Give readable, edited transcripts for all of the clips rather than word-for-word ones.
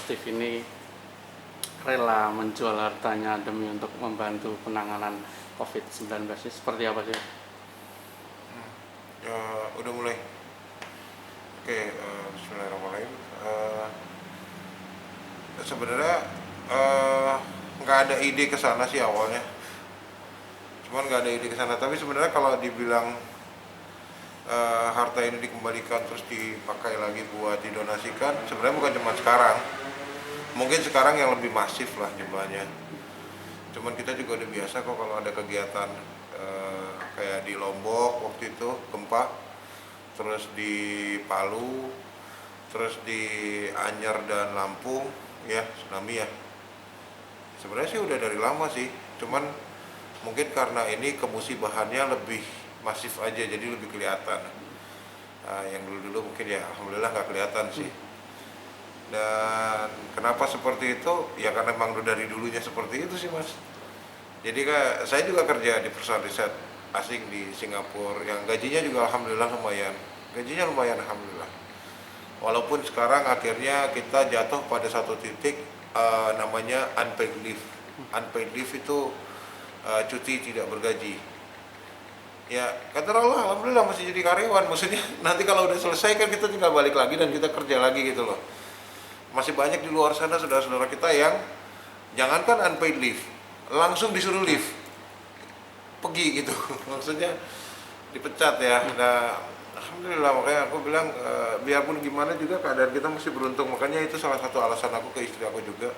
Steve ini rela menjual hartanya demi untuk membantu penanganan COVID-19 ini seperti apa sih? Udah mulai. Oke, Bismillahirrahmanirrahim. Sebenarnya nggak ada ide ke sana sih awalnya. Cuman nggak ada ide ke sana. Tapi sebenarnya kalau dibilang harta ini dikembalikan terus dipakai lagi buat didonasikan, sebenarnya bukan cuma sekarang. Mungkin sekarang yang lebih masif lah jumlahnya. Cuman kita juga udah biasa kok kalau ada kegiatan kayak di Lombok waktu itu gempa, terus di Palu, terus di Anyer dan Lampung ya tsunami ya. Sebenarnya sih udah dari lama sih, cuman mungkin karena ini kemusibahannya lebih masif aja jadi lebih kelihatan. Yang dulu-dulu mungkin ya alhamdulillah nggak kelihatan sih. Dan kenapa seperti itu? Ya karena memang dari dulunya seperti itu sih mas. Jadi saya juga kerja di perusahaan riset asing di Singapura yang gajinya juga alhamdulillah lumayan. Gajinya lumayan alhamdulillah. Walaupun sekarang akhirnya kita jatuh pada satu titik namanya unpaid leave. Unpaid leave itu cuti tidak bergaji. Ya kata Allah alhamdulillah masih jadi karyawan. Maksudnya nanti kalau udah selesai kan kita tinggal balik lagi dan kita kerja lagi gitu loh. Masih banyak di luar sana saudara-saudara kita yang jangankan unpaid leave, langsung disuruh leave, pergi gitu. Maksudnya dipecat ya. Nah, alhamdulillah makanya aku bilang biarpun gimana juga keadaan kita masih beruntung. Makanya itu salah satu alasan aku ke istri aku juga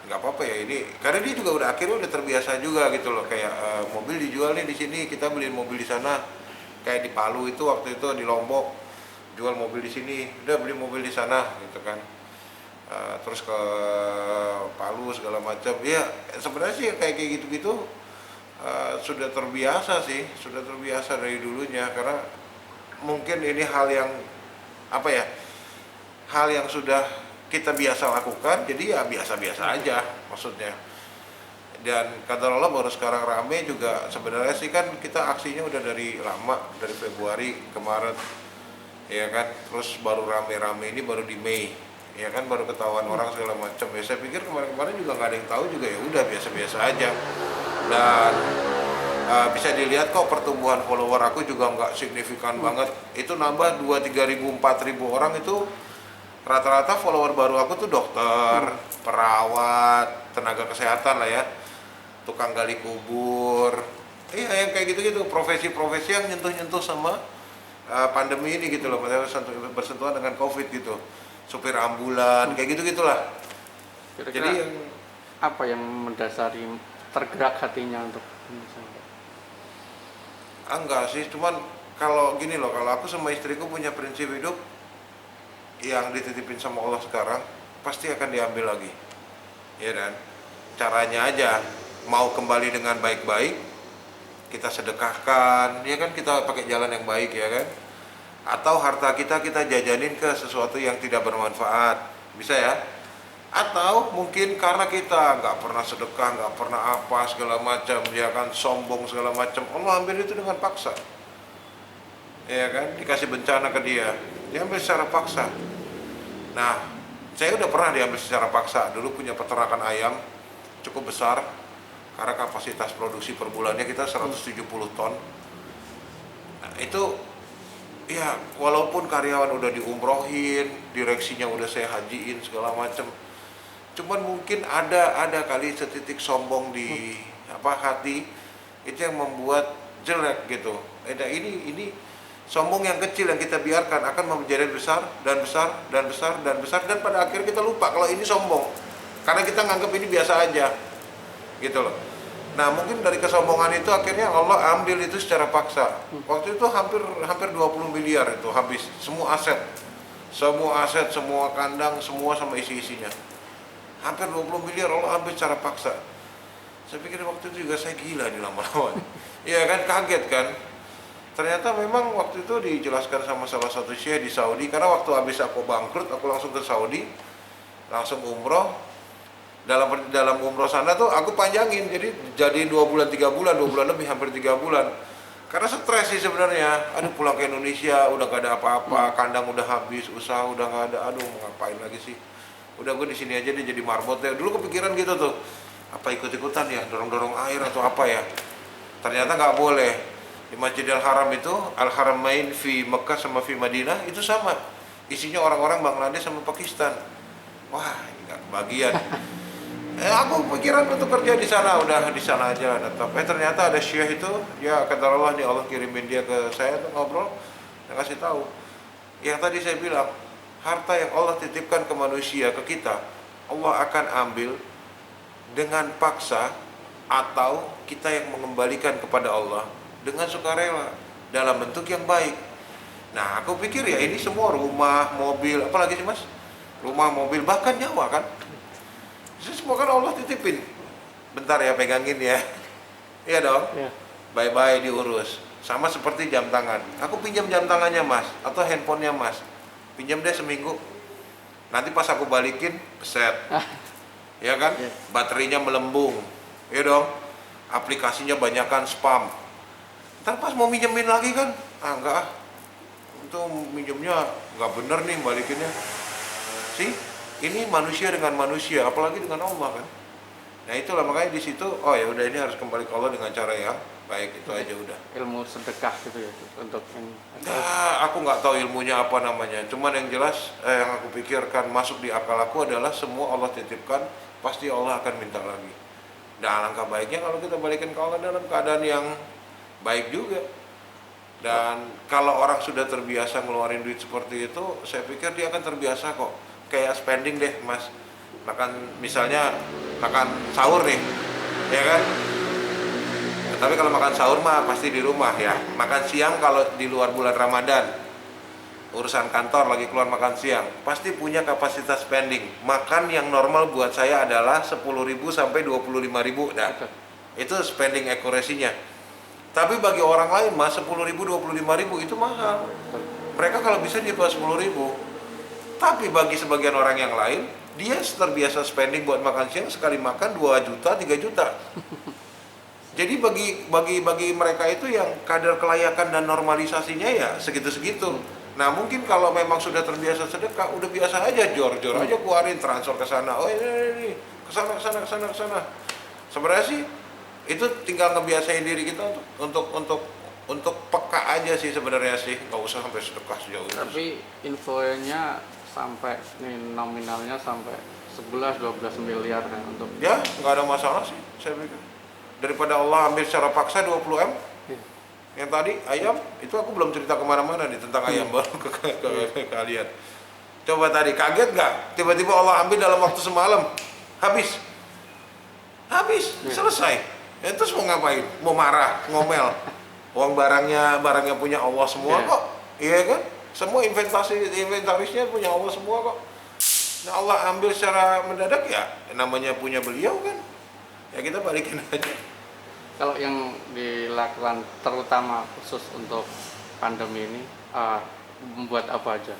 nggak apa-apa ya ini, karena dia juga udah akhirnya udah terbiasa juga gitu loh. Kayak mobil dijual nih di sini, kita beliin mobil di sana. Kayak di Palu itu waktu itu di Lombok jual mobil di sini, udah beli mobil di sana gitu kan. Terus ke Palu segala macam ya sebenarnya sih kayak gitu-gitu sudah terbiasa sih, sudah terbiasa dari dulunya karena mungkin ini hal yang apa ya, hal yang sudah kita biasa lakukan jadi ya biasa-biasa aja maksudnya. Dan kata Allah baru sekarang rame juga sebenarnya sih kan kita aksinya udah dari lama, dari Februari kemarin ya kan, terus baru rame-rame ini baru di Mei ya kan, baru ketahuan orang segala macam ya. Saya pikir kemarin-kemarin juga nggak ada yang tahu juga, ya udah biasa-biasa aja. Dan bisa dilihat kok pertumbuhan follower aku juga nggak signifikan banget, itu nambah 2-3 ribu 4 ribu orang. Itu rata-rata follower baru aku tuh dokter, perawat, tenaga kesehatan lah ya, tukang gali kubur, iya yang kayak gitu-gitu, profesi-profesi yang nyentuh-nyentuh sama pandemi ini gitu loh, bersentuhan dengan COVID gitu, supir ambulan, kayak gitu-gitulah. Kira-kira Jadi yang apa yang mendasari tergerak hatinya untuk misalnya? enggak sih, cuman kalau gini loh, kalau aku sama istriku punya prinsip hidup yang dititipin sama Allah sekarang pasti akan diambil lagi, ya kan? Caranya aja, mau kembali dengan baik-baik, kita sedekahkan, ya kan, kita pakai jalan yang baik ya kan? Atau harta kita jajanin ke sesuatu yang tidak bermanfaat, bisa ya. Atau mungkin karena kita nggak pernah sedekah, nggak pernah apa segala macam ya kan, sombong segala macam, Allah ambil itu dengan paksa ya kan, dikasih bencana ke dia, diambil secara paksa. Nah saya udah pernah diambil secara paksa, dulu punya peternakan ayam cukup besar, karena kapasitas produksi per bulannya kita 170 ton. Nah, itu ya walaupun karyawan udah diumrohin, direksinya udah saya hajiin segala macem, cuman mungkin ada kali setitik sombong di hati itu yang membuat jelek gitu. Ini sombong yang kecil yang kita biarkan akan menjadi besar dan besar dan besar dan besar, dan pada akhirnya kita lupa kalau ini sombong karena kita nganggap ini biasa aja gitu loh. Nah mungkin dari kesombongan itu akhirnya Allah ambil itu secara paksa. Waktu itu hampir 20 miliar itu habis, semua aset, semua kandang, semua sama isi-isinya. Hampir 20 miliar Allah ambil secara paksa. Saya pikir waktu itu juga saya gila nih lama-lama. Iya kan, kaget kan. Ternyata memang waktu itu dijelaskan sama salah satu syekh di Saudi, karena waktu habis aku bangkrut aku langsung ke Saudi, langsung umroh. Dalam umroh sana tuh aku panjangin, jadi 2 bulan 3 bulan, 2 bulan lebih, hampir 3 bulan. Karena stres sih sebenarnya. Aduh pulang ke Indonesia udah gak ada apa-apa, kandang udah habis, usaha udah gak ada, aduh mau ngapain lagi sih. udah gue di sini aja deh jadi marbot ya. Dulu kepikiran gitu tuh, apa ikut-ikutan ya, dorong-dorong air atau apa ya. Ternyata nggak boleh. Di Masjidil Haram itu, Al-Haramain fi Mekah sama fi Madinah itu sama, isinya orang-orang Bangladesh sama Pakistan. Wah, nggak kebagian. Aku pikiran untuk kerja di sana, udah di sana aja tetap. Ternyata ada syekh itu, ya kata Allah nih, Allah kirimin dia ke saya tuh ngobrol, saya kasih tahu. Yang tadi saya bilang, harta yang Allah titipkan ke manusia, ke kita, Allah akan ambil dengan paksa atau kita yang mengembalikan kepada Allah dengan sukarela dalam bentuk yang baik. Nah, aku pikir ya ini semua rumah, mobil, apalagi sih Mas? Rumah, mobil, bahkan nyawa kan? Itu semua kan Allah titipin. Bentar ya, pegangin ya. Iya dong. Iya. Bye-bye diurus. Sama seperti jam tangan. Aku pinjam jam tangannya Mas atau handphonenya Mas. Pinjam deh seminggu. Nanti pas aku balikin, peset. Ya kan? Iya. Baterainya melembung. Iya dong. Aplikasinya banyakan spam. Ntar pas mau minjemin lagi kan, enggak ah. Itu minjemnya enggak bener nih balikinnya. Sih, ini manusia dengan manusia, apalagi dengan Allah kan. Nah itulah makanya di situ, oh ya udah ini harus kembali ke Allah dengan cara yang baik, itu aja udah. Ilmu sedekah gitu ya untuk ini. Nah, aku nggak tahu ilmunya apa namanya. Cuman yang jelas yang aku pikirkan masuk di akal aku adalah semua Allah titipkan, pasti Allah akan minta lagi. Dan alangkah baiknya kalau kita balikin ke Allah dalam keadaan yang baik juga. Dan kalau orang sudah terbiasa ngeluarin duit seperti itu, saya pikir dia akan terbiasa kok. Kayak spending deh Mas, makan misalnya makan sahur nih ya kan, tapi kalau makan sahur mah pasti di rumah ya. Makan siang kalau di luar bulan Ramadan, urusan kantor lagi keluar makan siang, pasti punya kapasitas spending. Makan yang normal buat saya adalah 10.000 sampai 25.000. Nah, itu spending akurasinya. Tapi bagi orang lain mah 10.000 25.000 itu mahal. Mereka kalau bisa di bawah 10.000. Tapi bagi sebagian orang yang lain, dia terbiasa spending buat makan siang, sekali makan 2 juta, 3 juta. Jadi bagi mereka itu yang kadar kelayakan dan normalisasinya ya segitu-segitu. Nah mungkin kalau memang sudah terbiasa sedekah, udah biasa aja jor-jor aja keluarin, transfer ke sana. Oh ini ke sana. Sebenarnya sih itu tinggal ngebiasain diri kita untuk peka aja sih sebenarnya sih, nggak usah sampai sedekah sejauh itu. Tapi infonya sampai nih nominalnya sampai 11-12 miliar kan untuk Ya nggak ada masalah sih saya pikir. Daripada Allah ambil secara paksa 20M. Yang tadi ayam itu aku belum cerita kemana-mana nih tentang ayam baru ke kalian. Coba tadi kaget nggak? Tiba-tiba Allah ambil dalam waktu semalam, habis, selesai. Terus mau ngapain? Mau marah, ngomel? Uang barangnya punya Allah semua kok, iya kan? Semua inventarisnya punya Allah semua kok. Nah Allah ambil secara mendadak ya, namanya punya beliau kan. Ya kita balikin aja. Kalau yang dilakukan terutama khusus untuk pandemi ini membuat apa aja?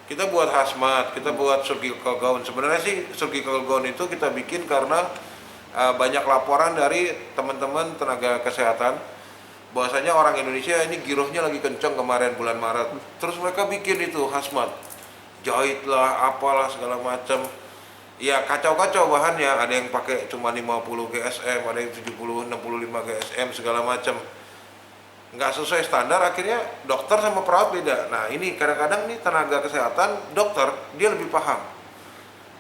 Kita buat hazmat, kita buat surgical gown. Sebenarnya sih surgical gown itu kita bikin karena banyak laporan dari teman-teman tenaga kesehatan bahwasanya orang Indonesia ini girohnya lagi kencang kemarin bulan Maret. Terus mereka bikin itu hazmat, jahit lah, apalah segala macam. Ya kacau-kacau bahannya, ada yang pakai cuma 50 GSM, ada yang 70, 65 GSM segala macam. Nggak sesuai standar, akhirnya dokter sama perawat beda. Nah ini kadang-kadang nih tenaga kesehatan, dokter dia lebih paham.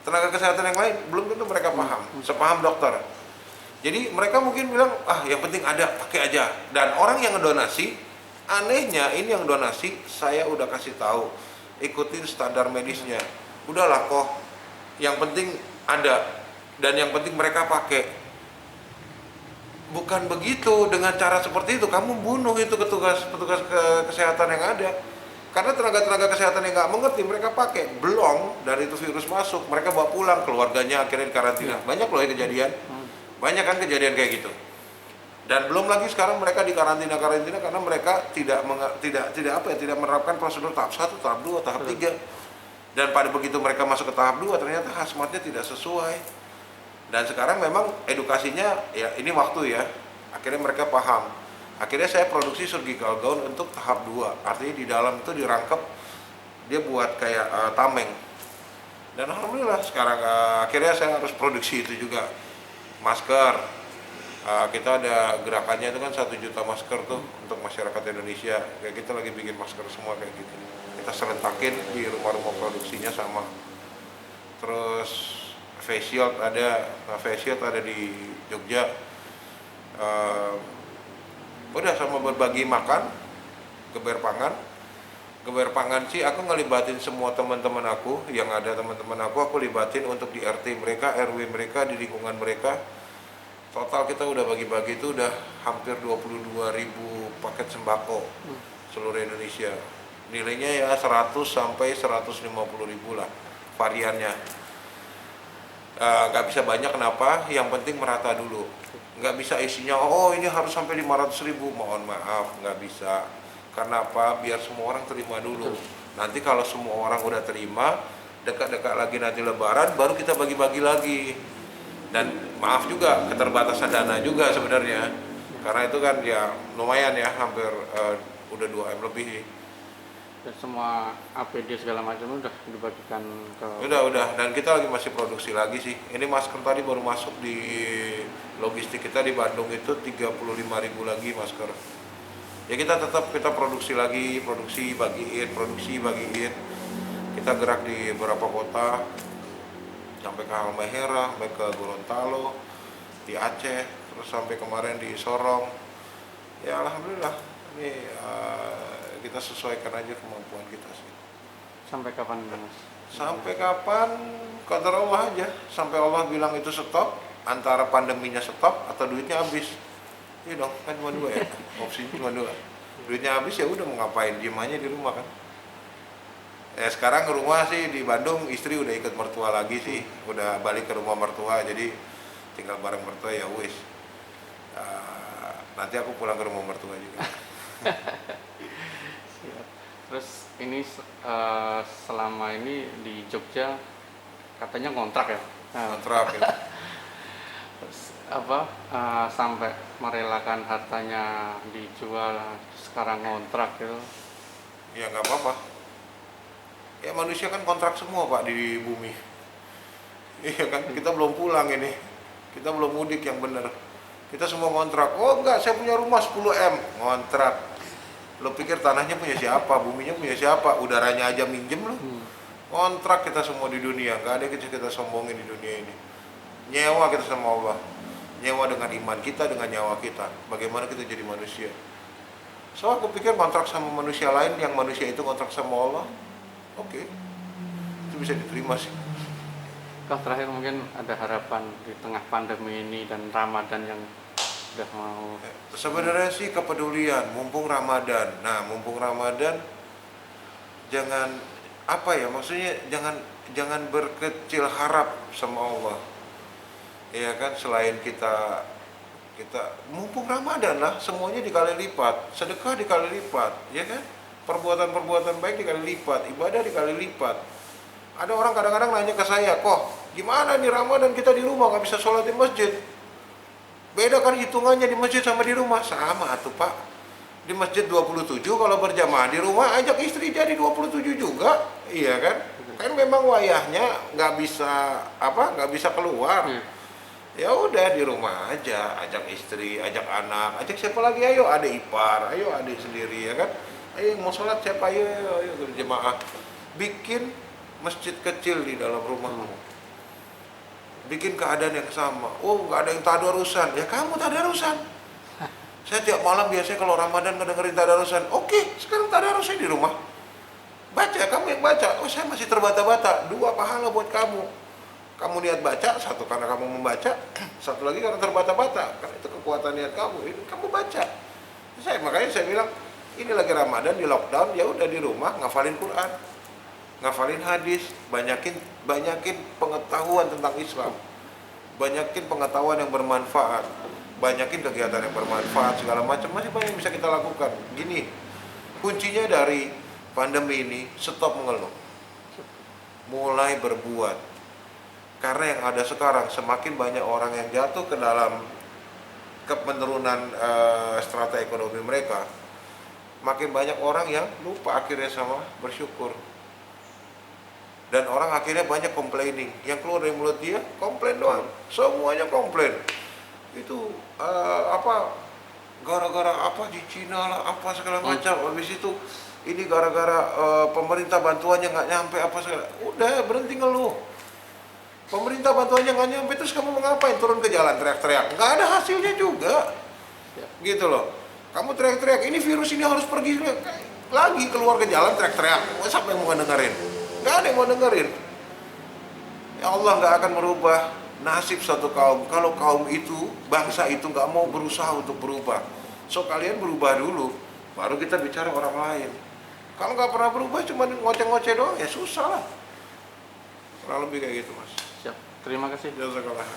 Tenaga kesehatan yang lain belum tentu mereka paham, sepaham dokter. Jadi mereka mungkin bilang, yang penting ada, pakai aja. Dan orang yang ngedonasi, anehnya ini yang donasi, saya udah kasih tahu, ikutin standar medisnya. Udahlah kok, yang penting ada, dan yang penting mereka pakai. Bukan begitu, dengan cara seperti itu, kamu bunuh itu petugas kesehatan yang ada. Karena tenaga kesehatan yang nggak mengerti, mereka pakai, belum, dan itu virus masuk, mereka bawa pulang, keluarganya akhirnya karantina. Banyak loh ya kejadian. Banyak kan kejadian kayak gitu. Dan belum lagi sekarang mereka di karantina karena mereka tidak menerapkan prosedur tahap 1, tahap 2, tahap 3. Dan pada begitu mereka masuk ke tahap 2 ternyata hazmatnya tidak sesuai. Dan sekarang memang edukasinya ya ini waktu ya. Akhirnya mereka paham. Akhirnya saya produksi surgical gown untuk tahap 2. Artinya di dalam itu dirangkap, dia buat kayak tameng. Dan alhamdulillah sekarang akhirnya saya harus produksi itu juga masker. Kita ada gerakannya itu kan 1 juta masker tuh untuk masyarakat Indonesia. Kayak kita lagi bikin masker semua kayak gitu. Kita serentakin di rumah-rumah produksinya sama. Terus face shield ada, face shield ada di Jogja. Udah sama berbagi makan, geber pangan. Geber pangan sih aku ngelibatin semua teman-teman aku, yang ada teman-teman aku libatin untuk di RT mereka, RW mereka, di lingkungan mereka. Total kita udah bagi-bagi itu udah hampir 22.000 paket sembako seluruh Indonesia. Nilainya ya 100 sampai 150.000 lah variannya. Nggak bisa banyak, kenapa? Yang penting merata dulu. Nggak bisa isinya, oh ini harus sampai 500.000, mohon maaf, nggak bisa. Karena apa? Biar semua orang terima dulu. Nanti kalau semua orang udah terima, dekat-dekat lagi nanti lebaran, baru kita bagi-bagi lagi. Dan maaf juga, keterbatasan dana juga sebenarnya. Karena itu kan ya lumayan ya, hampir udah 2M lebih. Dan semua APD segala macam udah dibagikan ke... Udah, dan kita lagi masih produksi lagi sih. Ini masker tadi baru masuk di logistik kita di Bandung itu 35.000 lagi masker. Ya kita tetap produksi lagi, produksi bagiin. Kita gerak di beberapa kota, sampai ke Halmahera, sampai ke Gorontalo, di Aceh, terus sampai kemarin di Sorong. Ya alhamdulillah, ini kita sesuaikan aja kemampuan kita sih. Sampai kapan Mas? Sampai kapan? Qadar Allah aja. Sampai Allah bilang itu stop, antara pandeminya stop atau duitnya habis. Iya dong, kan cuma dua ya, opsinya cuma dua. Duitnya habis ya udah mau ngapain, diem aja di rumah kan. Sekarang ke rumah sih di Bandung, istri udah ikut mertua lagi sih, udah balik ke rumah mertua, jadi tinggal bareng mertua ya wis. Nanti aku pulang ke rumah mertua juga. Terus ini selama ini di Jogja katanya kontrak ya? Kontrak ya. Terus sampai merelakan hartanya dijual, sekarang kontrak gitu? Ya nggak apa-apa. Ya manusia kan kontrak semua Pak di bumi. Iya kan, kita belum pulang ini. Kita belum mudik yang benar. Kita semua kontrak. Oh enggak, saya punya rumah 10M, kontrak. Lo pikir tanahnya punya siapa, buminya punya siapa, udaranya aja minjem lo. Kontrak kita semua di dunia, nggak ada yang kita sombongin di dunia ini. Nyewa kita sama Allah. Nyewa dengan iman kita, dengan nyawa kita. Bagaimana kita jadi manusia. So aku pikir kontrak sama manusia lain, yang manusia itu kontrak sama Allah, oke, itu bisa diterima sih. Kak, terakhir mungkin ada harapan di tengah pandemi ini dan Ramadan yang udah mau... Sebenarnya sih kepedulian, mumpung Ramadan. Nah, mumpung Ramadan, jangan maksudnya jangan berkecil harap sama Allah. Ya kan, selain kita mumpung Ramadan lah, semuanya dikali lipat, sedekah dikali lipat, ya kan? Perbuatan-perbuatan baik dikali lipat, ibadah dikali lipat. Ada orang kadang-kadang nanya ke saya, kok gimana nih Ramadan kita di rumah nggak bisa sholat di masjid? Beda kan hitungannya di masjid sama di rumah? Sama tuh Pak. Di masjid 27, kalau berjamaah di rumah ajak istri jadi 27 juga, iya kan? Kan memang wayahnya nggak bisa keluar. Ya udah di rumah aja, ajak istri, ajak anak, ajak siapa lagi, ayo adik ipar, ayo adik sendiri, ya kan? Ayo mau sholat siapa, ayo berjamaah. Bikin masjid kecil di dalam rumahmu, bikin keadaan yang sama. Oh nggak ada yang tadarusan, ya kamu tadarusan. Saya tiap malam biasanya kalau Ramadan ngedengerin tadarusan. Oke, sekarang tadarusnya di rumah, baca, kamu yang baca. Oh saya masih terbata-bata, 2 pahala buat kamu. Kamu niat baca, satu karena kamu membaca, satu lagi karena terbata-bata, karena itu kekuatan niat kamu. Ini kamu baca. Makanya saya bilang, ini lagi Ramadan di lockdown, ya udah di rumah ngafalin Quran, ngafalin hadis, banyakin pengetahuan tentang Islam, banyakin pengetahuan yang bermanfaat, banyakin kegiatan yang bermanfaat, segala macam, masih banyak yang bisa kita lakukan. Gini, kuncinya dari pandemi ini, stop mengeluh, mulai berbuat. Karena yang ada sekarang, semakin banyak orang yang jatuh ke dalam penurunan strata ekonomi mereka, makin banyak orang yang lupa akhirnya sama bersyukur. Dan orang akhirnya banyak complaining. Yang keluar dari mulut dia komplain doang. Semuanya komplain. Itu gara-gara apa di Cina lah, apa segala macam. Habis itu ini gara-gara pemerintah bantuannya nggak nyampe apa segala. Udah berhenti ngeluh. Pemerintah bantuannya nggak nyampe, terus kamu mau ngapain? Turun ke jalan teriak-teriak? Nggak ada hasilnya juga. Gitu loh. Kamu teriak-teriak, ini virus ini harus pergi lagi, keluar ke jalan teriak-teriak. Siapa yang mau dengerin? Nggak ada yang mau dengerin. Ya Allah nggak akan merubah nasib satu kaum kalau kaum itu, bangsa itu nggak mau berusaha untuk berubah. So kalian berubah dulu, baru kita bicara orang lain. Kalau nggak pernah berubah, cuma ngoceh-ngoceh doang, ya susah lah. Kurang lebih kayak gitu, Mas. Siap. Terima kasih. Jazakallah.